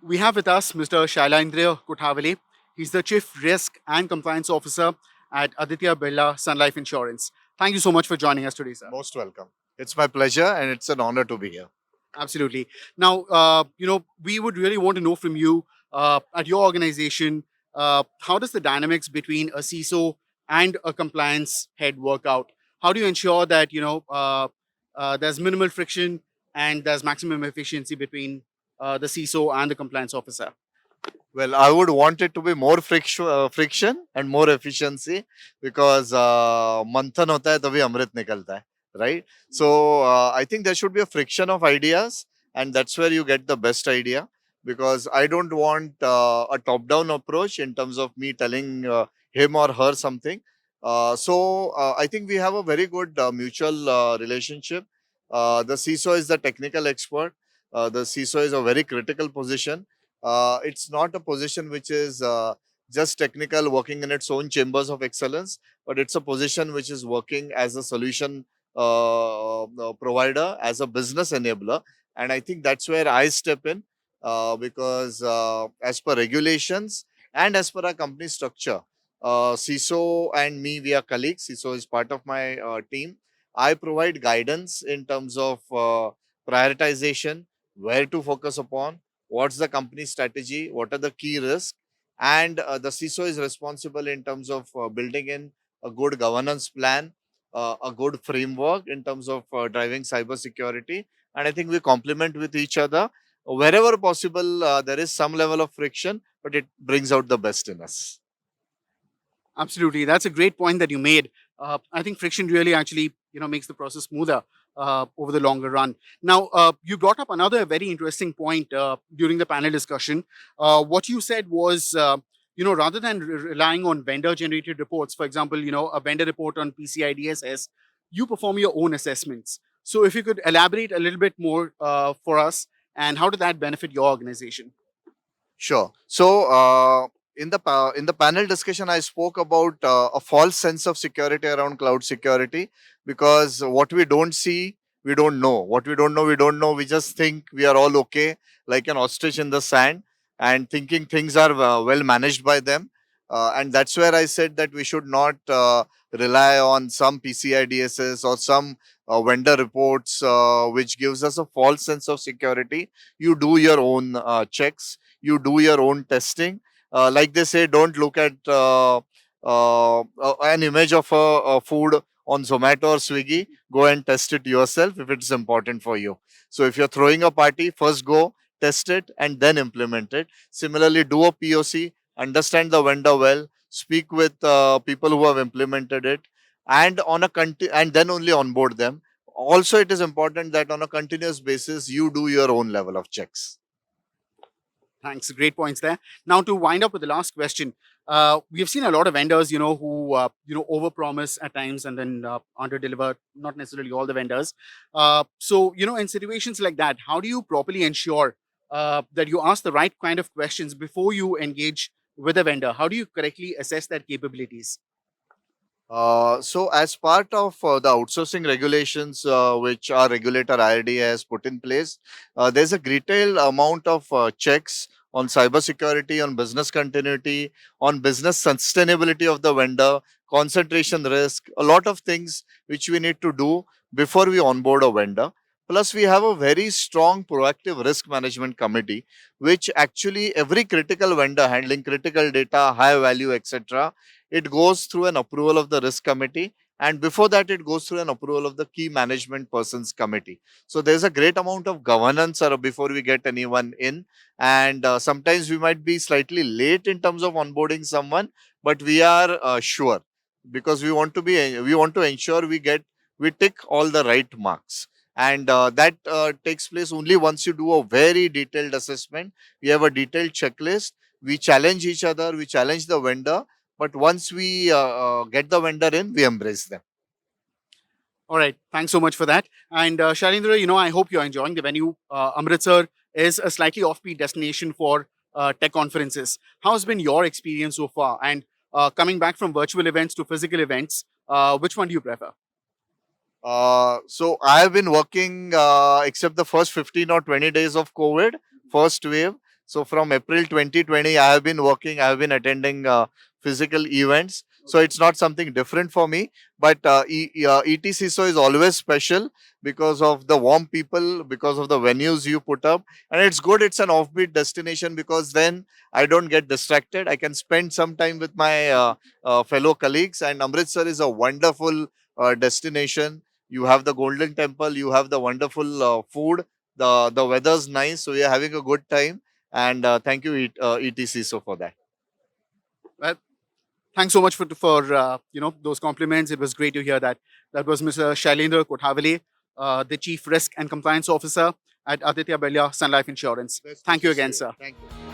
We have with us Mr. Shailendra Kothavale. He's the Chief Risk and Compliance Officer at Aditya Birla Sun Life Insurance. Thank you so much for joining us today, sir. Most welcome. It's my pleasure and it's an honor to be here. Absolutely. Now, we would really want to know from you at your organization, how does the dynamics between a CISO and a compliance head work out? How do you ensure that there's minimal friction and there's maximum efficiency between the CISO and the compliance officer? Well, I would want it to be more friction and more efficiency because manthan hota hai tabhi amrit nikalta hai, right? So I think there should be a friction of ideas, and that's where you get the best idea. Because I don't want a top-down approach in terms of me telling him or her something. I think we have a very good mutual relationship. The CISO is the technical expert. The CISO is a very critical position. It's not a position which is just technical, working in its own chambers of excellence, but it's a position which is working as a solution provider, as a business enabler. And I think that's where I step in because as per regulations and as per our company structure, CISO and me, we are colleagues. CISO is part of my team. I provide guidance in terms of prioritization, where to focus upon, what's the company strategy, what are the key risks, and the CISO is responsible in terms of building in a good governance plan, a good framework in terms of driving cyber security. And I think we complement with each other. Wherever possible, there is some level of friction, but it brings out the best in us. Absolutely, that's a great point that you made. I think friction really actually makes the process smoother over the longer run. Now, you brought up another very interesting point during the panel discussion. What you said was, rather than relying on vendor-generated reports, for example, a vendor report on PCI DSS, you perform your own assessments. So, if you could elaborate a little bit more for us, and how did that benefit your organization? Sure. So, in the panel discussion, I spoke about a false sense of security around cloud security because what we don't see, we don't know. What we don't know, we don't know. We just think we are all okay, like an ostrich in the sand, and thinking things are well managed by them. And that's where I said that we should not rely on some PCI DSS or some vendor reports, which gives us a false sense of security. You do your own checks, you do your own testing. Like they say, don't look at an image of a food on Zomato or Swiggy. Go and test it yourself if it's important for you. So if you're throwing a party, first go test it and then implement it. Similarly, do a POC, understand the vendor well, speak with people who have implemented it, and and then only onboard them. Also, it is important that on a continuous basis you do your own level of checks. Thanks. Great points there. Now, to wind up with the last question, we have seen a lot of vendors, who overpromise at times and then underdeliver. Not necessarily all the vendors. So, in situations like that, how do you properly ensure that you ask the right kind of questions before you engage with a vendor? How do you correctly assess their capabilities? So, as part of the outsourcing regulations, which our regulator IRD has put in place, there's a detailed amount of checks on cybersecurity, on business continuity, on business sustainability of the vendor, concentration risk, a lot of things which we need to do before we onboard a vendor. Plus, we have a very strong proactive risk management committee, which actually every critical vendor handling critical data, high value, etc., it goes through an approval of the risk committee, and before that it goes through an approval of the key management persons committee. So there's a great amount of governance before we get anyone in, and sometimes we might be slightly late in terms of onboarding someone, but we are sure, because we want to ensure we tick all the right marks. And that takes place only once you do a very detailed assessment. We have a detailed checklist. We challenge each other, we challenge the vendor, but once we get the vendor in, we embrace them. All right. Thanks so much for that. And Shailendra, I hope you're enjoying the venue. Amritsar is a slightly offbeat destination for tech conferences. How has been your experience so far? And coming back from virtual events to physical events, which one do you prefer? So I have been working, except the first 15 or 20 days of COVID, first wave. So from April 2020, I have been working, I have been attending physical events. So it's not something different for me, but ETCISO is always special because of the warm people, because of the venues you put up. And it's good, it's an offbeat destination because then I don't get distracted. I can spend some time with my fellow colleagues. And Amritsar is a wonderful destination. You have the Golden Temple, you have the wonderful food, the weather's nice, so we are having a good time. And thank you, ETCISO, for that. Well, thanks so much for those compliments. It was great to hear that. That was Mr. Shailendra Kothavale, the Chief Risk and Compliance Officer at Aditya Birla Sun Life Insurance. Best Thank you wishes to again, you. sir. Thank you.